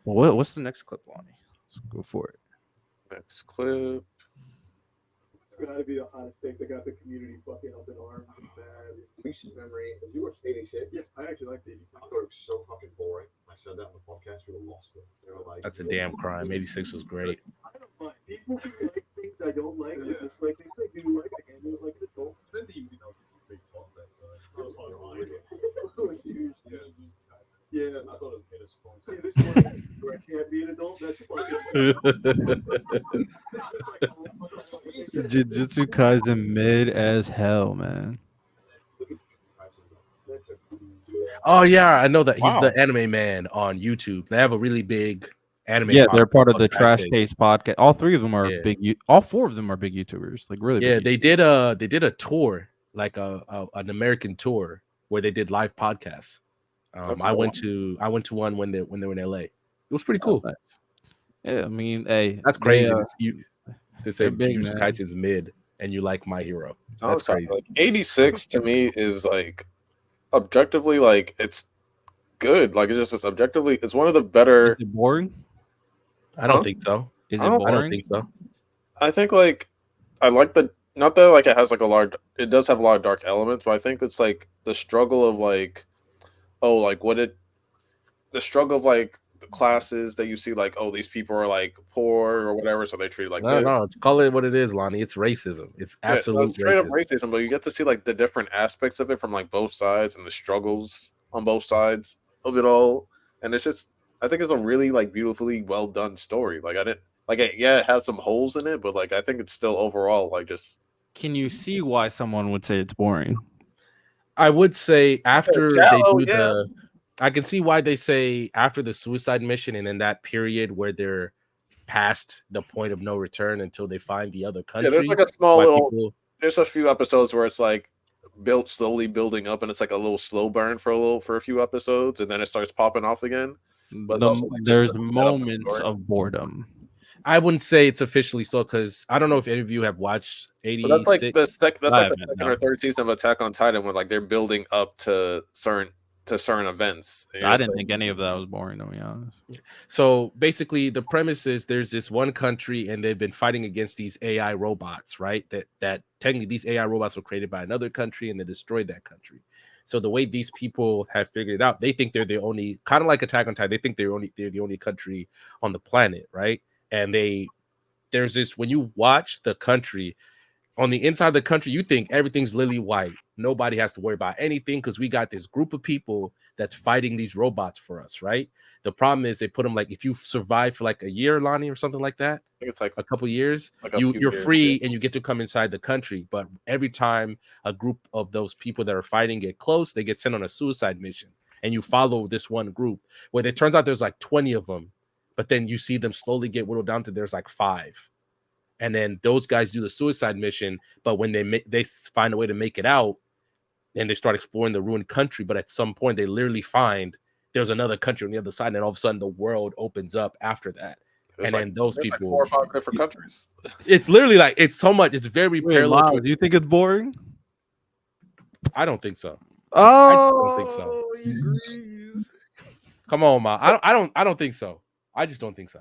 What's the next clip, Lonnie? Let's go for it. Next clip. It's got to be the hottest take that got the community fucking up in arms and mad. Recent memory. Did you watch 86? Yeah, I actually like the 86. I thought it was so fucking boring. I said that on the podcast. We were lost it. They were like, That's a damn crime. 86 was great. I don't mind. People who like things I don't like, or dislike things I do like, I can do it like an adult. Yeah, I thought it was made as fun. see this one where I can't be an adult. That's fucking. Jujutsu Kaisen mid as hell, man. Oh yeah, I know that he's Wow. the anime man on YouTube. They have a really big anime. Yeah, they're podcast part of called the Trash Taste. Taste podcast. All three of them are Yeah. big. All four of them are big YouTubers. Like really. Yeah, big they did a tour, like an American tour where they did live podcasts. That's I cool. went to one when they were in LA. It was pretty cool. YouTubers. Yeah, I mean, hey, That's crazy. they, To say they're big, Jujutsu man. Kaisen's mid and you like My Hero. No, That's it's not. crazy. Like 86 to me is like objectively like it's good. Like it's objectively it's one of the better. Is it boring? I don't Huh? think so. Is it I don't- boring? I don't think so. I think like I like the not that like it has like a large it does have a lot of dark elements, but I think it's like the struggle of like the struggle of like the classes that you see like oh these people are like poor or whatever, so they treat like No, this. no, call it what it is, Lonnie. It's racism. It's Yeah, no, absolute it's straight up racism. racism, but you get to see like the different aspects of it from like both sides and the struggles on both sides of it all. And it's just I think it's a really like beautifully well done story. Like I didn't like it, yeah, it has some holes in it, but like I think it's still overall like just Can you see why someone would say it's boring? I would say after shallow, they do yeah. the I can see why they say after the suicide mission and in that period where they're past the point of no return until they find the other country. yeah, there's like a small why little people- there's a few episodes where it's like built slowly building up and it's like a little slow burn for a few episodes and then it starts popping off again. But it's also, like, just There's the setup moments story. of boredom. I wouldn't say it's officially so because I don't know if any of you have watched 86. But that's like the I haven't, second no. or third season of Attack on Titan when like they're building up to certain events. And you're I just didn't like, think any of that was boring, to be honest. So basically, the premise is there's this one country and they've been fighting against these AI robots, right? That technically these AI robots were created by another country and they destroyed that country. So the way these people have figured it out, they think they're the only, kind of like Attack on Titan, they think they're the only country on the planet, right? And there's this when you watch the country. On the inside of the country, you think everything's lily white. Nobody has to worry about anything because we got this group of people that's fighting these robots for us, right? The problem is they put them like if you survive for like a year, Lonnie, or something like that, I think it's like a couple years, Like a few you're years, free and you get to come inside the country. But every time a group of those people that are fighting get close, they get sent on a suicide mission, and you follow this one group. Where it turns out there's like 20 of them, but then you see them slowly get whittled down to there's like 5. And then those guys do the suicide mission, but when they find a way to make it out, and they start exploring the ruined country. But at some point, they literally find there's another country on the other side, and all of a sudden, the world opens up after that. there's And like, then those there's like people, 4 or 5 different countries. it's literally like it's so much. It's very Wait, parallel. Miles, do you think it's boring? I don't think so. Oh, think so. he agrees. Come on, Ma. I don't think so. I just don't think so.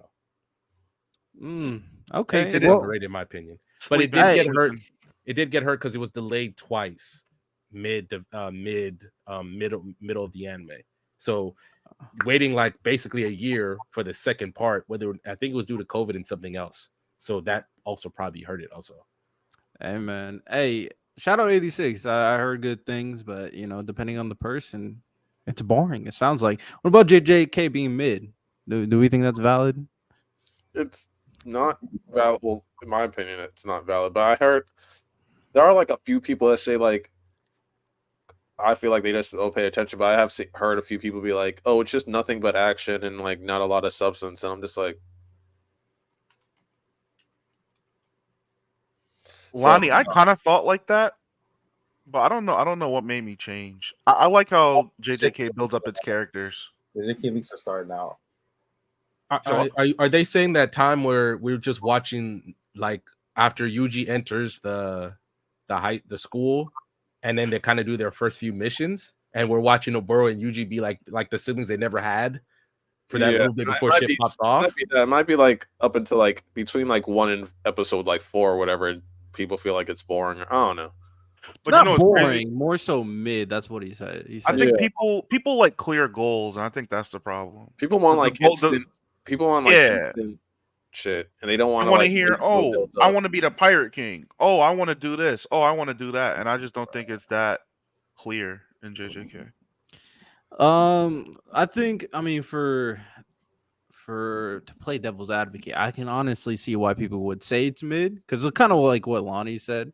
Okay. It's underrated in my opinion, but it did get hurt. It did get hurt because it was delayed twice, middle of the anime. So waiting like basically a year for the second part, whether I think it was due to COVID and something else. So that also probably hurt it. Also, Hey man, hey, shout out 86. I heard good things, but depending on the person, it's boring. It sounds like. What about JJK being mid? Do we think that's valid? It's not valid. Well, in my opinion, it's not valid. But I heard there are like a few people that say like I feel like they just don't pay attention. But I have heard a few people be like, "Oh, it's just nothing but action and like not a lot of substance." And I'm just like, Lonnie, I kind of thought like that, but I don't know. I don't know what made me change. I like how JJK builds up its characters. The JK leaks are starting out. are they saying that time where we're just watching like after Yuji enters the school, and then they kind of do their first few missions, and we're watching Oboro and Yuji be like the siblings they never had? for that Yeah, little bit it before might shit be. pops off. It might be like up until like between like one and episode like 4 or whatever. And people feel like it's boring. I don't know. It's But you not know, it's crazy. boring, more so mid. That's what he said. He I said, think Yeah. people like clear goals, and I think that's the problem. People want The like goal- the- instant. People want like yeah, instant shit, and they don't I want to want to like hear, wait until it oh, builds I up. want to be the pirate king. Oh, I want to do this. Oh, I want to do that, and I just don't think it's that clear in JJK. I think, I mean, for to play devil's advocate, I can honestly see why people would say it's mid because it's kind of like what Lonnie said.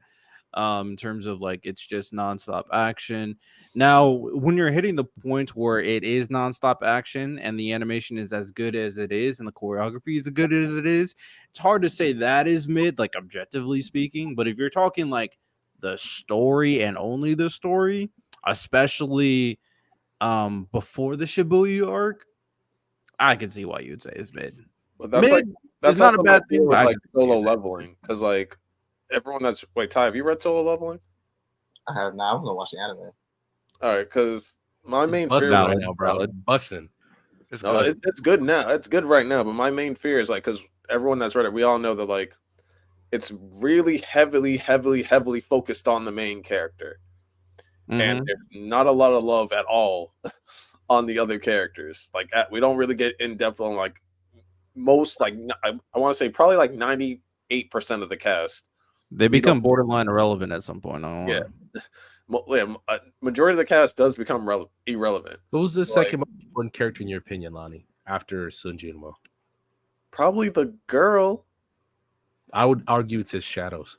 In terms of like it's just nonstop action. Now, when you're hitting the point where it is nonstop action and the animation is as good as it is and the choreography is as good as it is, it's hard to say that is mid, like objectively speaking. But if you're talking like the story and only the story, especially before the Shibuya arc, I can see why you would say it's mid. But Mid is that's not like a something I bad feel thing, but with I like can see what solo you're saying. leveling because like everyone that's Ty, have you read Solo Leveling? I have not. I'm gonna watch the anime. All right, because my main fear Bussin' right Valid, now, bro. valid. Bussin'. It's no, good. it's good now. It's good right now. But my main fear is like because everyone that's read it, we all know that like it's really heavily focused on the main character, and Mhm. there's not a lot of love at all on the other characters. Like we don't really get in depth on like most like I want to say probably like 98% of the cast. They We don't. become borderline irrelevant at some point. I don't Yeah. wanna- Majority of the cast does become irrelevant. Who's the Like- second most important character in your opinion, Lonnie, after Sun Junmo? Probably the girl. I would argue it's his shadows.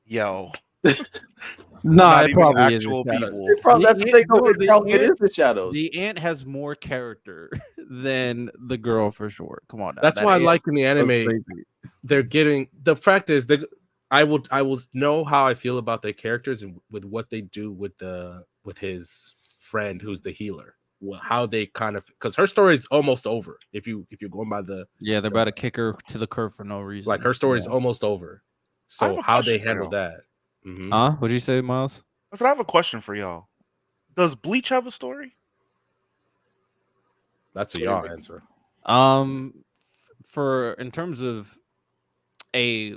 Yo, Nah, not it even probably actual is. Shadow. people. That's the The thing. ant- no, It is the shadows. The ant has more character than the girl for sure. Come on now. That's that why I ant like in the goes anime. crazy. They're getting the fact is that I will know how I feel about their characters and with what they do with his friend who's the healer. How they kind of because her story is almost over. If you're going by the Yeah, they're about to kick her to the curb for no reason. like her story is almost over. I have So a how they question for handle y'all. that? Mhm. Huh? What'd you say, Miles? I said I have a question for y'all. Does Bleach have a story? That's a What do you y'all mean? answer. For in terms of a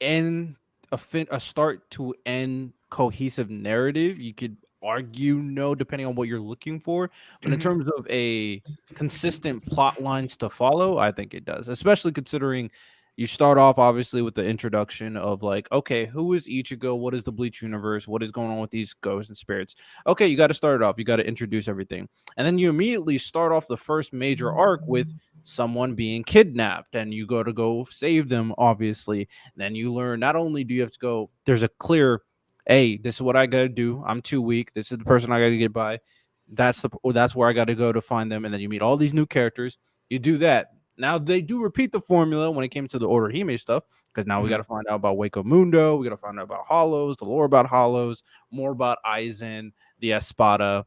end a start to end cohesive narrative, you could argue no, depending on what you're looking for. But in Mhm. terms of a consistent plot lines to follow, I think it does, especially considering you start off obviously with the introduction of like, okay, who is Ichigo? What is the Bleach universe? What is going on with these ghosts and spirits? Okay, you got to start it off. You got to introduce everything. And then you immediately start off the first major arc with someone being kidnapped and you go save them, obviously. Then you learn not only do you have to go, there's a clear, hey, this is what I gotta do. I'm too weak. This is the person I gotta get by. That's where I gotta go to find them. And then you meet all these new characters. You do that. Now they do repeat the formula when it came to the Order Hime stuff, because now we got to find out about Waco Mundo, we got to find out about Hollows, the lore about Hollows, more about Aizen, the Espada,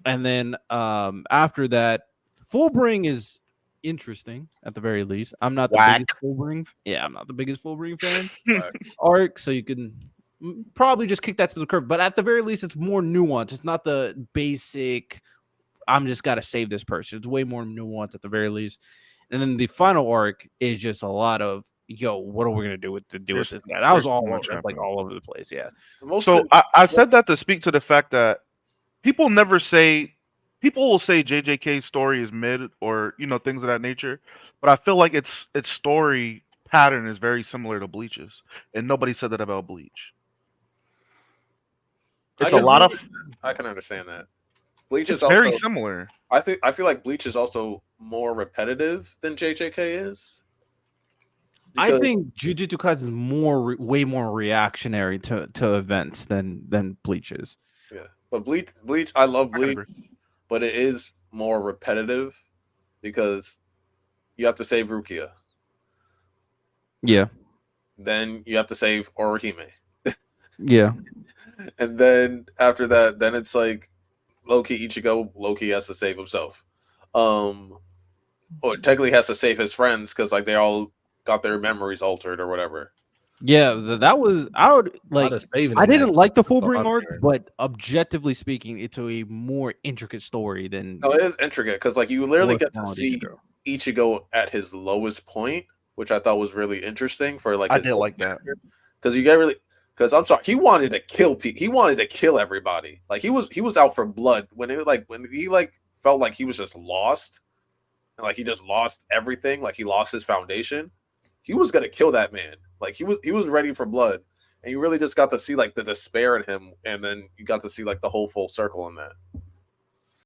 and then after that, Fullbring is interesting at the very least. I'm not the Whack. biggest Fullbring. Yeah, I'm not the biggest Fullbring fan. Right. Arc, so you can probably just kick that to the curb. But at the very least, it's more nuanced. It's not the basic. I'm just gotta save this person. It's way more nuanced at the very least. And then the final arc is just a lot of yo, what are we gonna do with There's- this guy? That was there's all too much like happening. all over the place. Yeah. Most So of the- I said that to speak to the fact that people never say people will say JJK's story is mid or things of that nature, but I feel like its story pattern is very similar to Bleach's, and nobody said that about Bleach. I It's a can lot of I can understand that. Bleach it's is very also. similar. I feel like Bleach is also more repetitive than JJK is. I Because- think Jujutsu Kaisen is way more reactionary to events than Bleach is. Yeah, but Bleach, I love I can Bleach, agree. but it is more repetitive because you have to save Rukia, Yeah, then you have to save Orihime, yeah, and then after that, then it's like Loki Ichigo. Loki has to save himself, or technically has to save his friends because like they all got their memories altered or whatever. Yeah, that was I would A lot like. of saving. I in that didn't like the shit. That's all Fullbring I'm arc, saying. but objectively speaking, it's a more intricate story than No, it is intricate because like you literally was get to Fallen see Ichigo. Ichigo at his lowest point, which I thought was really interesting for like I his did like that. because you get really because I'm sorry he wanted to kill people. He wanted to kill everybody. Like he was out for blood when when he like felt like he was just lost and like he just lost everything. Like he lost his foundation. He was gonna kill that man. Like he was ready for blood, and you really just got to see like the despair in him, and then you got to see like the whole full circle in that.